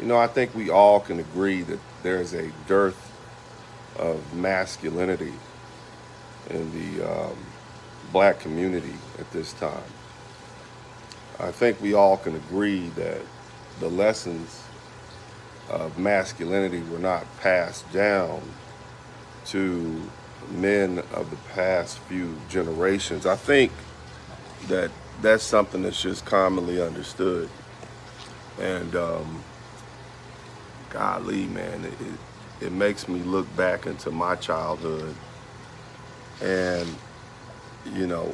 I think we all can agree that there's a dearth of masculinity in the black community at this time. I think we all can agree that the lessons of masculinity were not passed down to men of the past few generations. I think that that's something that's just commonly understood. And golly, man, it makes me look back into my childhood. And,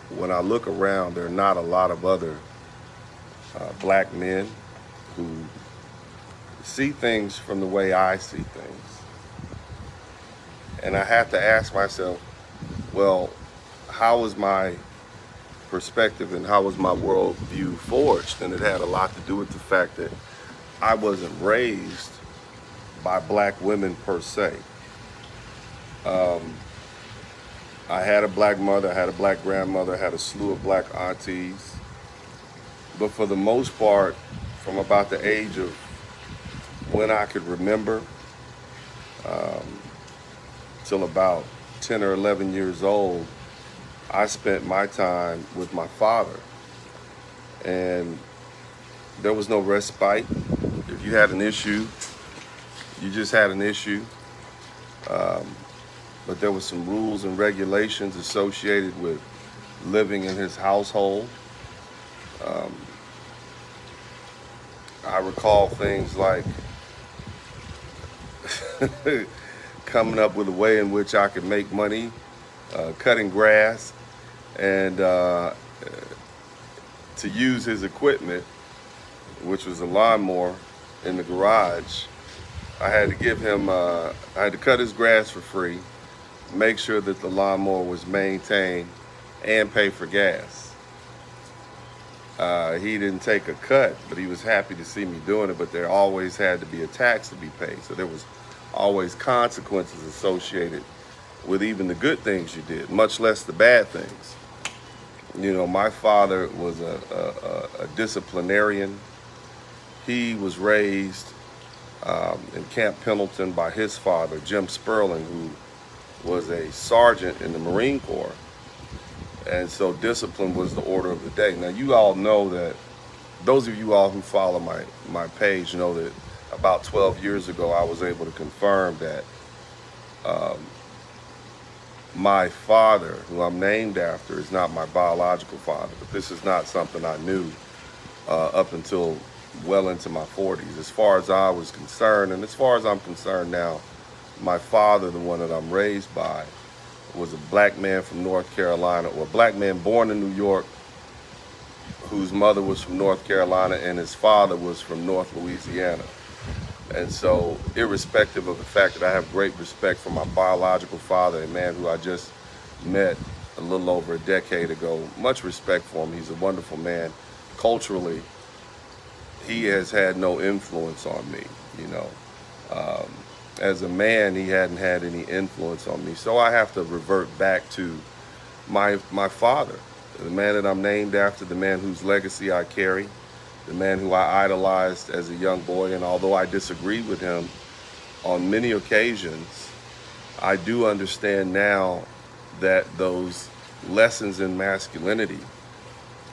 when I look around, there are not a lot of other black men who see things from the way I see things. And I have to ask myself, well, how was my perspective and how was my worldview forged? And it had a lot to do with the fact that I wasn't raised by black women per se. Um, I had a black mother, I had a black grandmother, I had a slew of black aunties. But for the most part, from about the age of when I could remember, um, till about 10 or 11 years old, I spent my time with my father. And there was no respite. If you had an issue, you just had an issue. Um, but there was some rules and regulations associated with living in his household. Um, I recall things like coming up with a way in which I could make money, cutting grass, and to use his equipment, which was a lawnmower in the garage. I had to give him, I had to cut his grass for free, make sure that the lawnmower was maintained, and pay for gas. He didn't take a cut, but he was happy to see me doing it, but there always had to be a tax to be paid. So there was always consequences associated with even the good things you did, much less the bad things. My father was a disciplinarian. He was raised in Camp Pendleton by his father, Jim Sperling, who was a sergeant in the Marine Corps. And so discipline was the order of the day. Now, you all know that, those of you all who follow my page know that about 12 years ago, I was able to confirm that um, my father, who I'm named after, is not my biological father. But this is not something I knew up until well into my 40s. As far as I was concerned, and as far as I'm concerned now, my father, the one that I'm raised by, was a black man from North Carolina, or a black man born in New York, whose mother was from North Carolina and his father was from North Louisiana. And so, irrespective of the fact that I have great respect for my biological father, a man who I just met a little over a decade ago, much respect for him. He's a wonderful man. Culturally, he has had no influence on me, Um, as a man, he hadn't had any influence on me. So I have to revert back to my father, the man that I'm named after, the man whose legacy I carry, the man who I idolized as a young boy. And although I disagreed with him on many occasions, I do understand now that those lessons in masculinity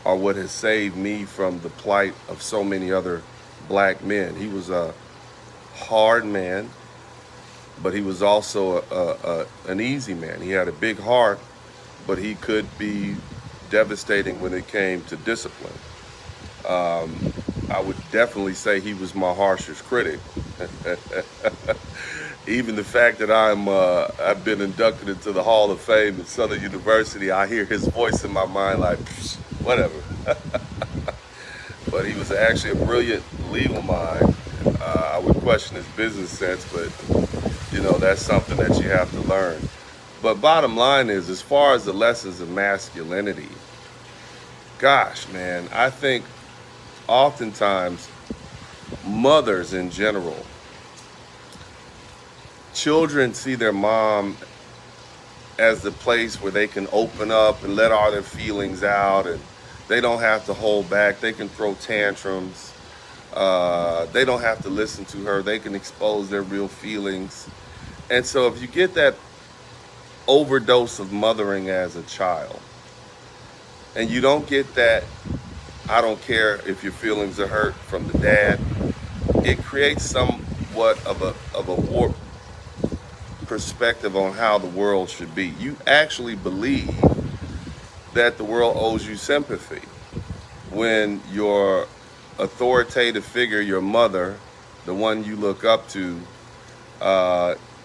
are what has saved me from the plight of so many other black men. He was a hard man, but he was also an easy man. He had a big heart, but he could be devastating when it came to discipline. I would definitely say he was my harshest critic. Even the fact that I've been inducted into the Hall of Fame at Southern University, I hear his voice in my mind like, whatever. But he was actually a brilliant legal mind. I would question his business sense, but that's something that you have to learn. But bottom line is, as far as the lessons of masculinity, gosh, man, I think oftentimes mothers in general, children see their mom as the place where they can open up and let all their feelings out, and they don't have to hold back. They can throw tantrums. They don't have to listen to her. They can expose their real feelings. And so if you get that overdose of mothering as a child, and you don't get that, I don't care if your feelings are hurt from the dad, it creates somewhat of a warped perspective on how the world should be. You actually believe that the world owes you sympathy when your authoritative figure, your mother, the one you look up to,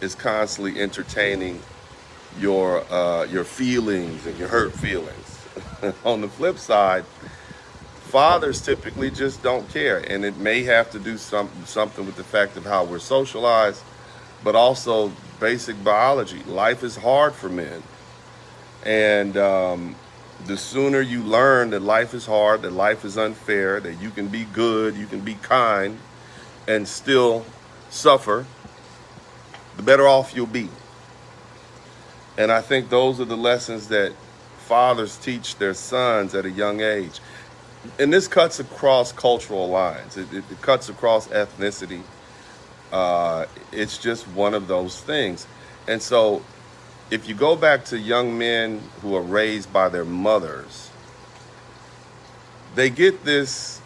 is constantly entertaining your feelings and your hurt feelings. On the flip side, fathers typically just don't care, and it may have to do something with the fact of how we're socialized, but also basic biology. Life is hard for men, and the sooner you learn that life is hard, that life is unfair, that you can be good, you can be kind, and still suffer, the better off you'll be. And I think those are the lessons that fathers teach their sons at a young age. And this cuts across cultural lines. It cuts across ethnicity. It's just one of those things. And so if you go back to young men who are raised by their mothers, they get this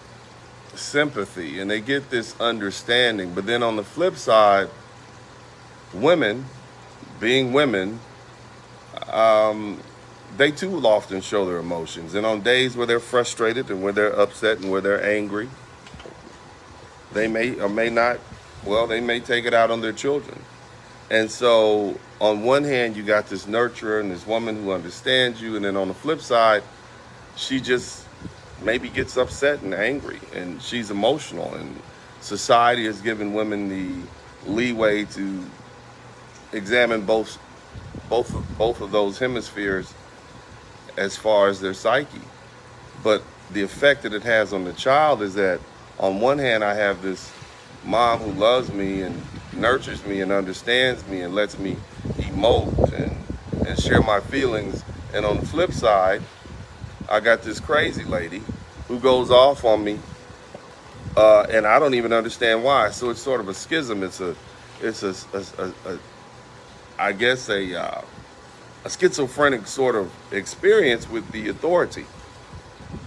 sympathy and they get this understanding. But then on the flip side, women, being women, they too will often show their emotions. And on days where they're frustrated and where they're upset and where they're angry, they may or may not, well, they may take it out on their children. And so on one hand, you got this nurturer and this woman who understands you. And then on the flip side, she just maybe gets upset and angry and she's emotional. And society has given women the leeway to examine both of those hemispheres as far as their psyche. But the effect that it has on the child is that on one hand, I have this mom who loves me and nurtures me and understands me and lets me emote and share my feelings. And on the flip side, I got this crazy lady who goes off on me, and I don't even understand why. So it's sort of a schism. It's a I guess a schizophrenic sort of experience with the authority.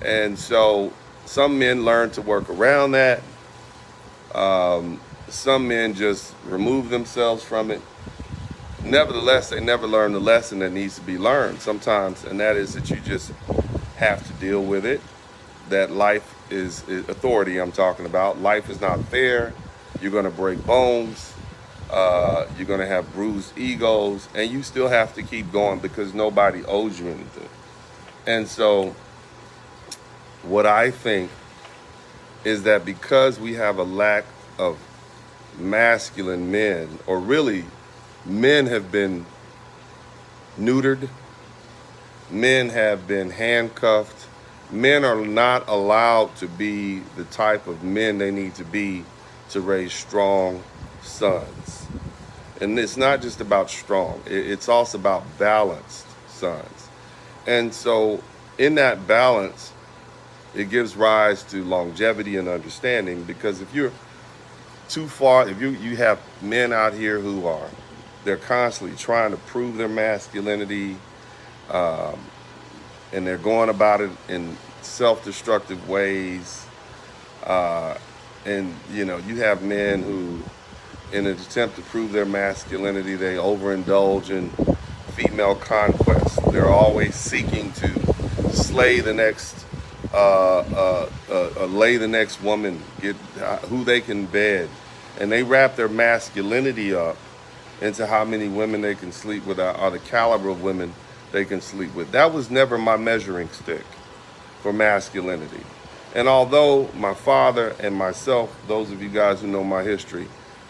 And so some men learn to work around that. Some men just remove themselves from it. Nevertheless, they never learn the lesson that needs to be learned sometimes, and that is that you just have to deal with it, that life is authority I'm talking about. Life is not fair. You're going to break bones. You're going to have bruised egos, and you still have to keep going because nobody owes you anything. And so what I think is that because we have a lack of masculine men, or really men have been neutered, men have been handcuffed, men are not allowed to be the type of men they need to be to raise strong sons. And it's not just about strong, it's also about balanced sons. And so in that balance, it gives rise to longevity and understanding, because if you're too far, if you have men out here who they're constantly trying to prove their masculinity, and they're going about it in self-destructive ways, and you have men who, in an attempt to prove their masculinity, they overindulge in female conquest. They're always seeking to slay the next, lay the next woman, get who they can bed, and they wrap their masculinity up into how many women they can sleep with, or the caliber of women they can sleep with. That was never my measuring stick for masculinity. And although my father and myself, those of you guys who know my history,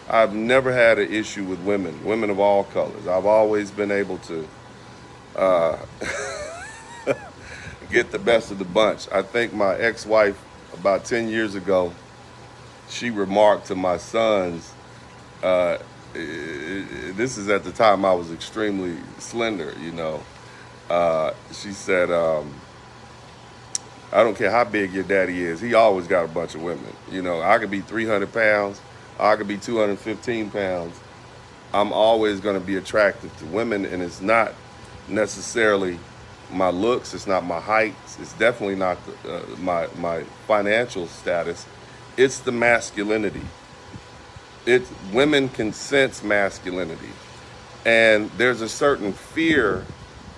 I've never had an issue with women of all colors. I've always been able to get the best of the bunch. I think my ex-wife, about 10 years ago, she remarked to my sons, this is at the time I was extremely slender, she said, I don't care how big your daddy is. He always got a bunch of women. You know, I could be 300 pounds. I could be 215 pounds. I'm always going to be attractive to women, and it's not necessarily my looks. It's not my height. It's definitely not my financial status. It's the masculinity. It's women can sense masculinity, and there's a certain fear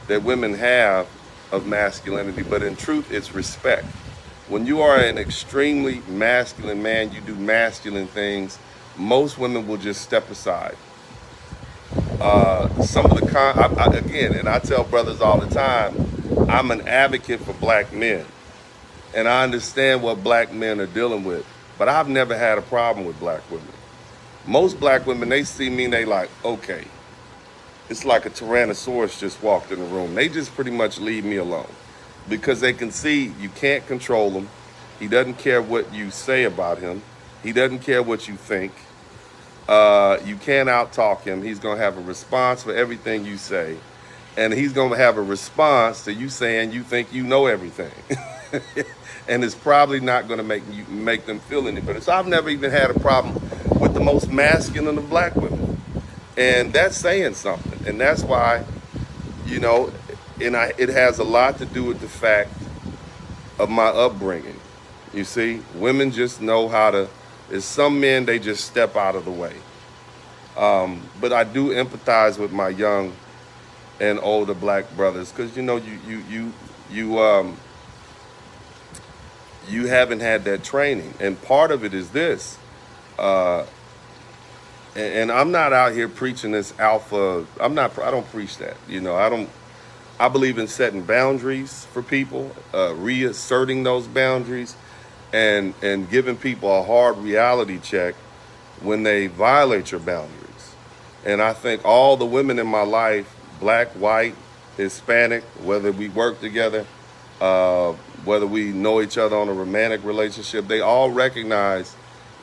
that women have of masculinity, but in truth, it's respect. When you are an extremely masculine man, you do masculine things. Most women will just step aside. Some of the again, and I tell brothers all the time, I'm an advocate for black men, and I understand what black men are dealing with, but I've never had a problem with black women. Most black women, they see me and they like, okay, it's like a Tyrannosaurus just walked in the room. They just pretty much leave me alone because they can see you can't control him. He doesn't care what you say about him. He doesn't care what you think. You can't out-talk him. He's going to have a response for everything you say. And he's going to have a response to you saying you think you know everything. And it's probably not going to make them feel any better. So I've never even had a problem with the most masculine of black women. And that's saying something. And that's why, you know, it has a lot to do with the fact of my upbringing. You see, women just know how to, as some men, they just step out of the way. But I do empathize with my young and older black brothers because, you know, you haven't had that training. And part of it is this. And I'm not out here preaching this alpha. I don't preach that. You know, I believe in setting boundaries for people, reasserting those boundaries, and giving people a hard reality check when they violate your boundaries. And I think all the women in my life, black, white, Hispanic, whether we work together, whether we know each other on a romantic relationship, they all recognize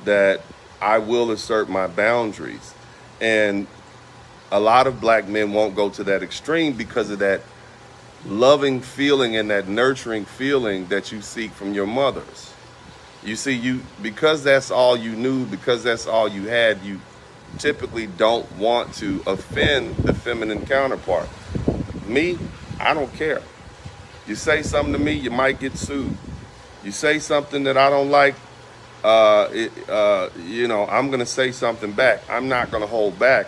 that I will assert my boundaries. And a lot of black men won't go to that extreme because of that loving feeling and that nurturing feeling that you seek from your mothers. You see, because that's all you knew, because that's all you had, you typically don't want to offend the feminine counterpart. Me, I don't care. You say something to me, you might get sued. You say something that I don't like, you know, I'm going to say something back. I'm not going to hold back.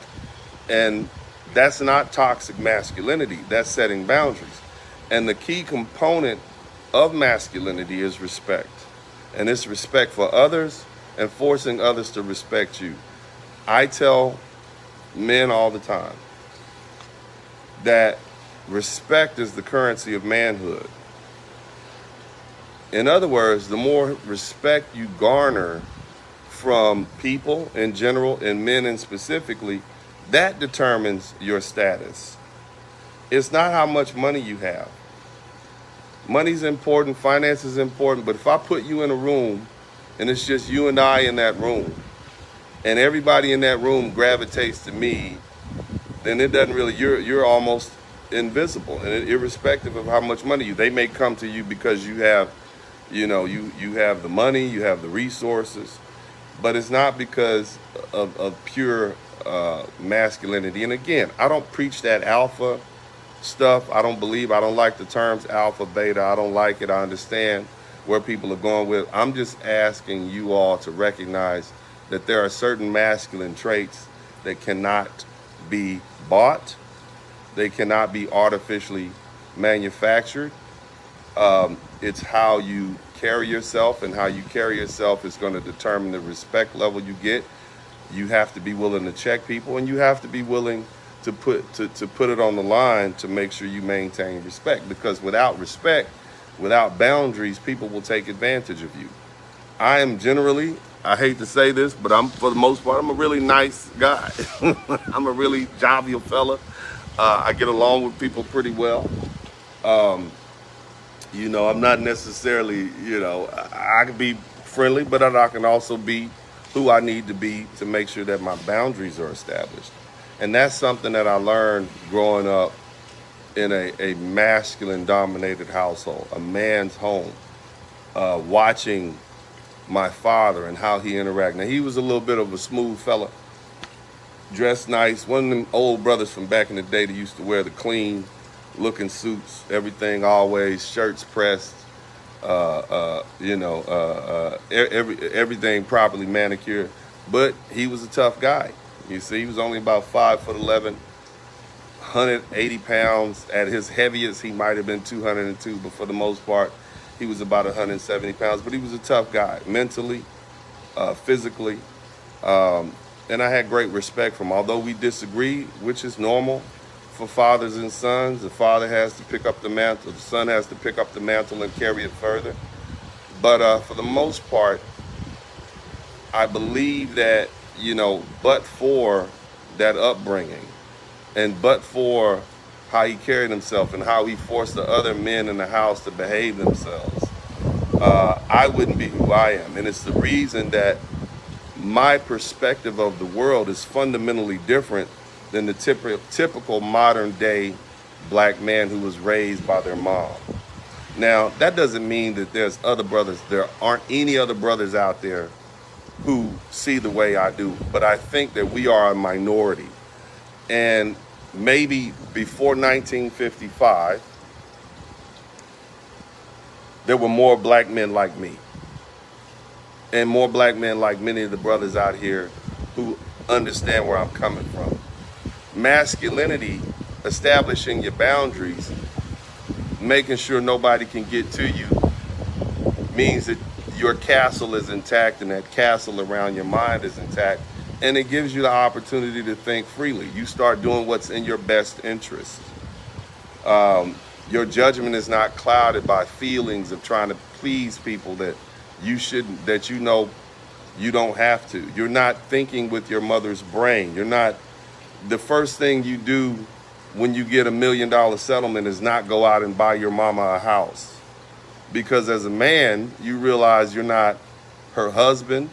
And that's not toxic masculinity. That's setting boundaries. And the key component of masculinity is respect. And it's respect for others and forcing others to respect you. I tell men all the time that respect is the currency of manhood. In other words, the more respect you garner from people in general and men in specifically, that determines your status. It's not how much money you have. Money's important, finance is important, but if I put you in a room and it's just you and I in that room, and everybody in that room gravitates to me, then it doesn't really, you're almost invisible. And irrespective of how much money they may come to you because you have, you know, you have the money, you have the resources, but it's not because of pure masculinity. And again, I don't preach that alpha stuff. I don't like the terms alpha, beta. I don't like it. I understand where people are going with. I'm just asking you all to recognize that there are certain masculine traits that cannot be bought. They cannot be artificially manufactured. It's how you carry yourself, and how you carry yourself is going to determine the respect level you get. You have to be willing to check people, and you have to be willing to put it on the line to make sure you maintain respect. Because without respect, without boundaries, people will take advantage of you. I am generally, I hate to say this, but for the most part, I'm a really nice guy. I'm a really jovial fella. I get along with people pretty well. You know, I'm not necessarily, you know, I can be friendly, but I can also be who I need to be to make sure that my boundaries are established. And that's something that I learned growing up in a masculine dominated household, a man's home. watching my father and how he interacted. Now, he was a little bit of a smooth fella, dressed nice. One of them old brothers from back in the day that used to wear the clean looking suits, everything always, shirts pressed, everything properly manicured. But he was a tough guy. You see, he was only about 5'11", 180 pounds. At his heaviest, he might have been 202, but for the most part, he was about 170 pounds. But he was a tough guy, mentally, physically. And I had great respect for him. Although we disagreed, which is normal for fathers and sons, the father has to pick up the mantle, the son has to pick up the mantle and carry it further. But for the most part, I believe that, but for that upbringing and but for how he carried himself and how he forced the other men in the house to behave themselves, I wouldn't be who I am. And it's the reason that my perspective of the world is fundamentally different than the typical modern day black man who was raised by their mom. Now, that doesn't mean that there aren't any other brothers out there who see the way I do, but I think that we are a minority. And maybe before 1955, there were more black men like me, and more black men like many of the brothers out here who understand where I'm coming from. Masculinity, establishing your boundaries, making sure nobody can get to you, means that your castle is intact and that castle around your mind is intact, and it gives you the opportunity to think freely. You start doing what's in your best interest. Your judgment is not clouded by feelings of trying to please people that you shouldn't, that you don't have to. You're not thinking with your mother's brain. The first thing you do when you get $1 million settlement is not go out and buy your mama a house. Because as a man, you realize you're not her husband.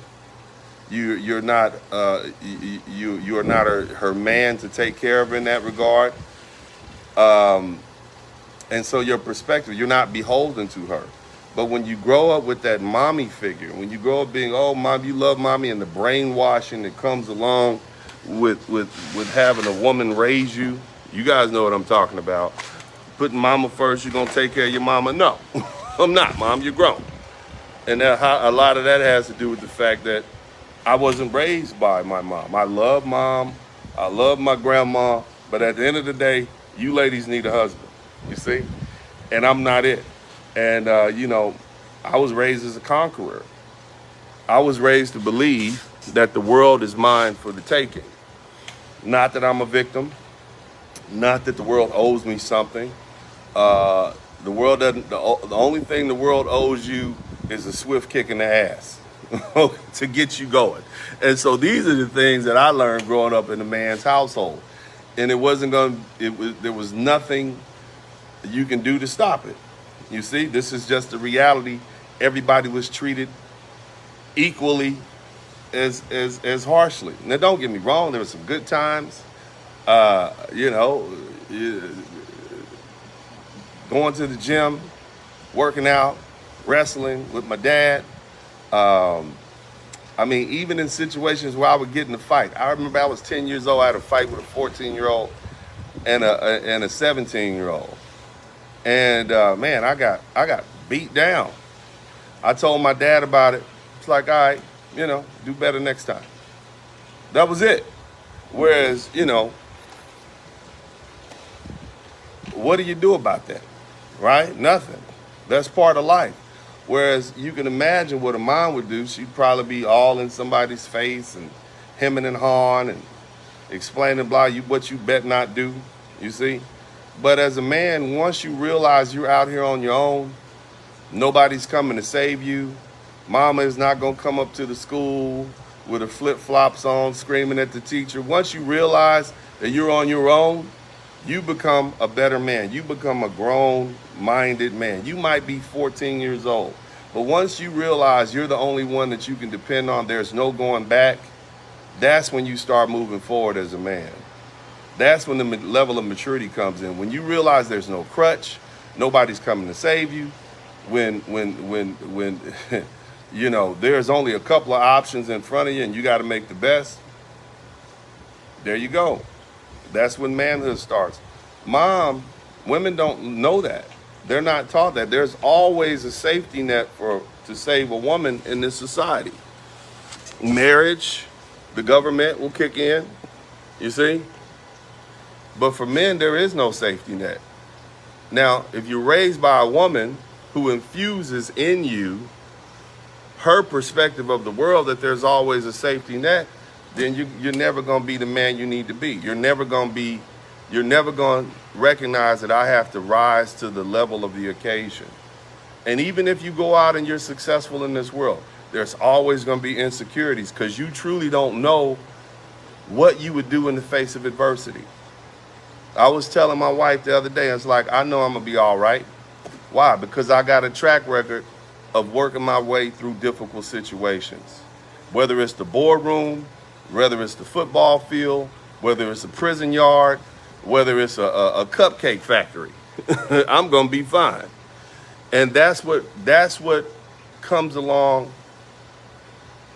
You're not her man to take care of in that regard. And so your perspective, you're not beholden to her. But when you grow up with that mommy figure, when you grow up being, oh, mom, you love mommy, and the brainwashing that comes along with having a woman raise you, you guys know what I'm talking about. Putting mama first, you're going to take care of your mama. No, I'm not, mom, you're grown. And a lot of that has to do with the fact that I wasn't raised by my mom. I love mom, I love my grandma, but at the end of the day, you ladies need a husband, you see? And I'm not it. And, I was raised as a conqueror. I was raised to believe that the world is mine for the taking. Not that I'm a victim, not that the world owes me something. The world doesn't, the only thing the world owes you is a swift kick in the ass to get you going. And so these are the things that I learned growing up in a man's household. And there was nothing you can do to stop it. You see, this is just the reality. Everybody was treated equally as harshly. Now, don't get me wrong, there were some good times, going to the gym, working out, wrestling with my dad. Even in situations where I would get in a fight. I remember I was 10 years old, I had a fight with a 14-year-old and a 17-year-old. And man, I got beat down. I told my dad about it. It's like, all right, do better next time. That was it. Whereas, what do you do about that? Right? Nothing. That's part of life. Whereas you can imagine what a mom would do. She'd probably be all in somebody's face and hemming and hawing and explaining what you bet not do, you see? But as a man, once you realize you're out here on your own, nobody's coming to save you. Mama is not going to come up to the school with her flip-flops on, screaming at the teacher. Once you realize that you're on your own, you become a better man. You become a grown-minded man. You might be 14 years old, but once you realize you're the only one that you can depend on, there's no going back, that's when you start moving forward as a man. That's when the level of maturity comes in. When you realize there's no crutch, nobody's coming to save you, when you know, there's only a couple of options in front of you and you got to make the best. There you go. That's when manhood starts. Women don't know that. They're not taught that. There's always a safety net to save a woman in this society. Marriage, the government will kick in, you see? But for men, there is no safety net. Now, if you're raised by a woman who infuses in you her perspective of the world, that there's always a safety net, then you're never going to be the man you need to be. You're never going to recognize that I have to rise to the level of the occasion. And even if you go out and you're successful in this world, there's always going to be insecurities because you truly don't know what you would do in the face of adversity. I was telling my wife the other day, it's like, I know I'm going to be all right. Why? Because I got a track record of working my way through difficult situations. Whether it's the boardroom, whether it's the football field, whether it's a prison yard, whether it's a cupcake factory, I'm going to be fine. And that's what comes along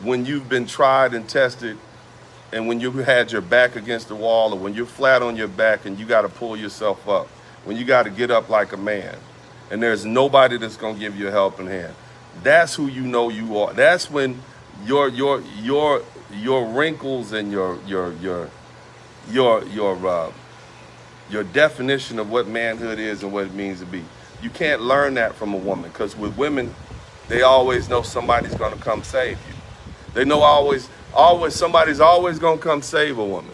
when you've been tried and tested, and when you had your back against the wall, or when you're flat on your back and you got to pull yourself up, when you got to get up like a man, and there's nobody that's going to give you a helping hand. That's who you know you are. That's when your wrinkles and your definition of what manhood is and what it means to be. You can't learn that from a woman, because with women, they always know somebody's going to come save you. They know always somebody's always going to come save a woman.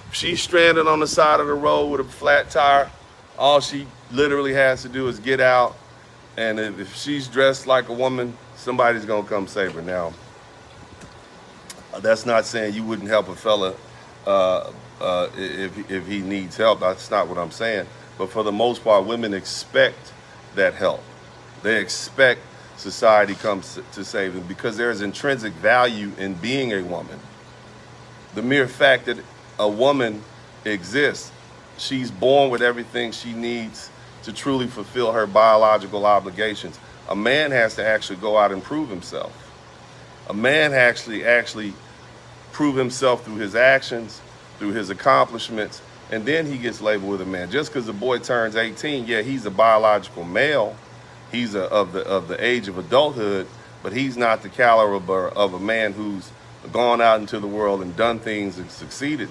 If she's stranded on the side of the road with a flat tire, all she literally has to do is get out. And if she's dressed like a woman, somebody's going to come save her. Now, that's not saying you wouldn't help a fella if he needs help. That's not what I'm saying. But for the most part, women expect that help. They expect society comes to save them because there's intrinsic value in being a woman. The mere fact that a woman exists, she's born with everything she needs to truly fulfill her biological obligations. A man has to actually go out and prove himself. A man actually prove himself through his actions, through his accomplishments, and then he gets labeled with a man. Just because a boy turns 18, yeah, he's a biological male. He's of the age of adulthood, but he's not the caliber of a man who's gone out into the world and done things and succeeded.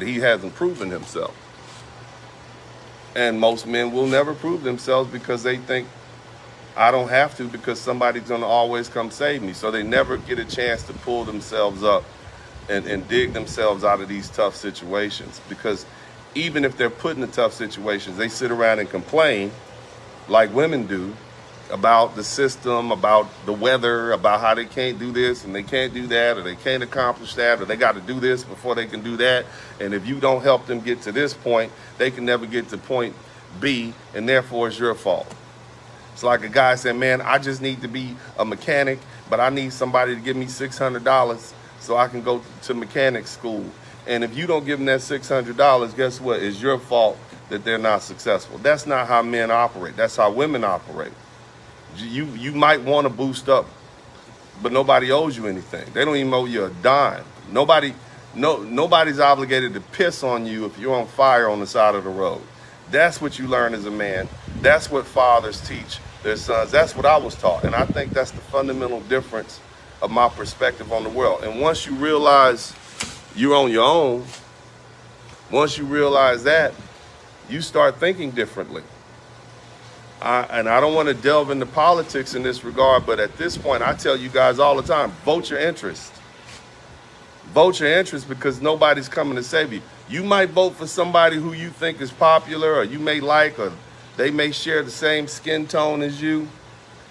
He hasn't proven himself. And most men will never prove themselves because they think, I don't have to, because somebody's going to always come save me. So they never get a chance to pull themselves up and dig themselves out of these tough situations. Because even if they're put in the tough situations, they sit around and complain like women do about the system, about the weather, about how they can't do this and they can't do that, or they can't accomplish that, or they got to do this before they can do that. And if you don't help them get to this point, they can never get to point B, and therefore it's your fault. It's like a guy saying, man, I just need to be a mechanic, but I need somebody to give me $600 so I can go to mechanic school. And if you don't give them that $600, guess what? It's your fault that they're not successful. That's not how men operate. That's how women operate. You might want to boost up, but nobody owes you anything. They don't even owe you a dime. Nobody's obligated to piss on you if you're on fire on the side of the road. That's what you learn as a man. That's what fathers teach their sons. That's what I was taught. And I think that's the fundamental difference of my perspective on the world. And once you realize you're on your own, once you realize that, you start thinking differently. And I don't want to delve into politics in this regard, but at this point, I tell you guys all the time, vote your interest. Vote your interest, because nobody's coming to save you. You might vote for somebody who you think is popular, or you may like, or they may share the same skin tone as you,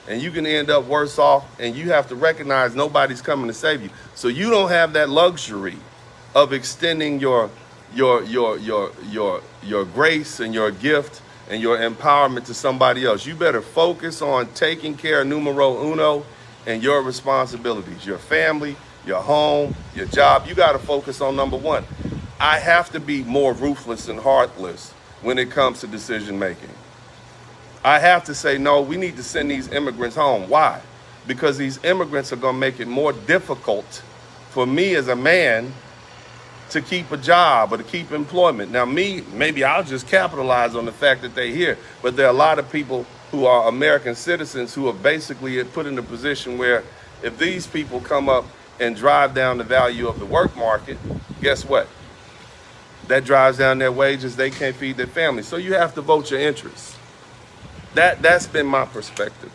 and you can end up worse off, and you have to recognize nobody's coming to save you. So you don't have that luxury of extending your grace and your gift and your empowerment to somebody else. You better focus on taking care of numero uno and your responsibilities, your family, your home, your job. You got to focus on number one. I have to be more ruthless and heartless when it comes to decision making. I have to say, no, we need to send these immigrants home. Why? Because these immigrants are going to make it more difficult for me as a man to keep a job or to keep employment. Now, maybe I'll just capitalize on the fact that they're here, but there are a lot of people who are American citizens who are basically put in a position where if these people come up and drive down the value of the work market, guess what? That drives down their wages. They can't feed their family. So you have to vote your interests. That's been my perspective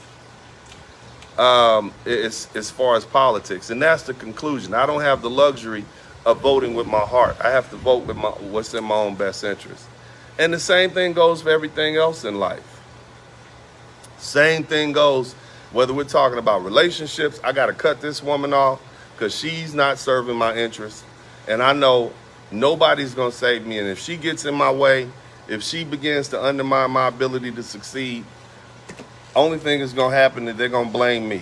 as far as politics, and that's the conclusion. I don't have the luxury of voting with my heart. I have to vote with what's in my own best interest. And the same thing goes for everything else in life. Same thing goes whether we're talking about relationships. I got to cut this woman off because she's not serving my interests, and I know nobody's going to save me. And if she gets in my way, if she begins to undermine my ability to succeed, only thing that's going to happen is they're going to blame me.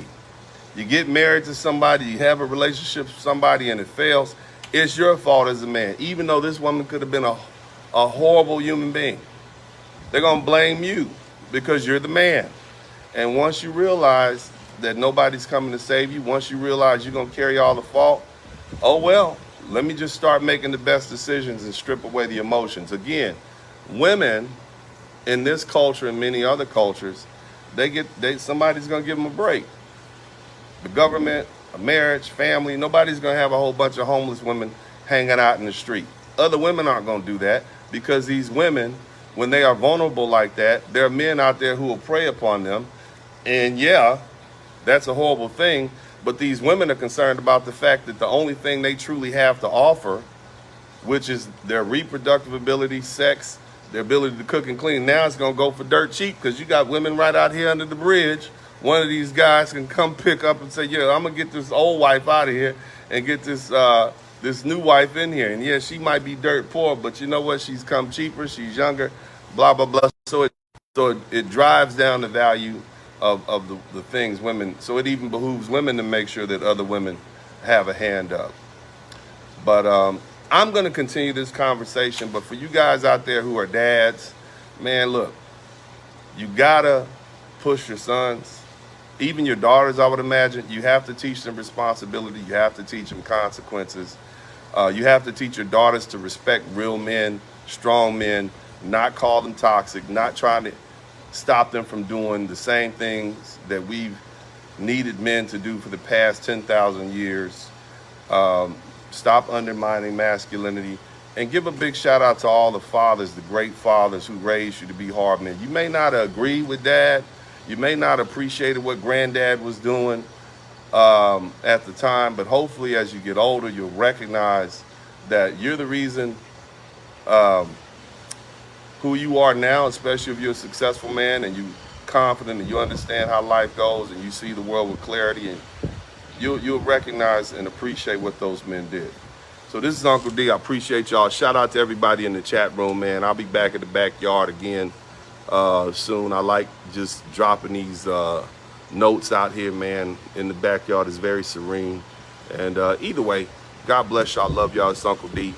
You get married to somebody, you have a relationship with somebody, and it fails, it's your fault as a man, even though this woman could have been a horrible human being. They're going to blame you because you're the man. And once you realize that nobody's coming to save you, once you realize you're going to carry all the fault, oh well, let me just start making the best decisions and strip away the emotions. Again, women in this culture and many other cultures, somebody's going to give them a break. The government, a marriage, family, nobody's going to have a whole bunch of homeless women hanging out in the street. Other women aren't going to do that because these women, when they are vulnerable like that, there are men out there who will prey upon them. And yeah, that's a horrible thing. But these women are concerned about the fact that the only thing they truly have to offer, which is their reproductive ability, sex, their ability to cook and clean, now it's going to go for dirt cheap because you got women right out here under the bridge. One of these guys can come pick up and say, yeah, I'm going to get this old wife out of here and get this new wife in here. And yeah, she might be dirt poor, but you know what? She's come cheaper. She's younger, blah, blah, blah. So it drives down the value of the things women. So it even behooves women to make sure that other women have a hand up. But I'm going to continue this conversation. But for you guys out there who are dads, man, look, you got to push your sons. Even your daughters, I would imagine, you have to teach them responsibility. You have to teach them consequences. You have to teach your daughters to respect real men, strong men, not call them toxic, not trying to stop them from doing the same things that we've needed men to do for the past 10,000 years. Stop undermining masculinity. And give a big shout out to all the fathers, the great fathers who raised you to be hard men. You may not agree with dad. You may not appreciate what granddad was doing at the time, but hopefully as you get older, you'll recognize that you're the reason who you are now, especially if you're a successful man and you're confident and you understand how life goes and you see the world with clarity, and you'll recognize and appreciate what those men did. So this is Uncle D. I appreciate y'all. Shout out to everybody in the chat room, man. I'll be back in the backyard again soon. I like just dropping these notes out here, man. In the backyard is very serene. And either way, God bless y'all. Love y'all. It's Uncle D.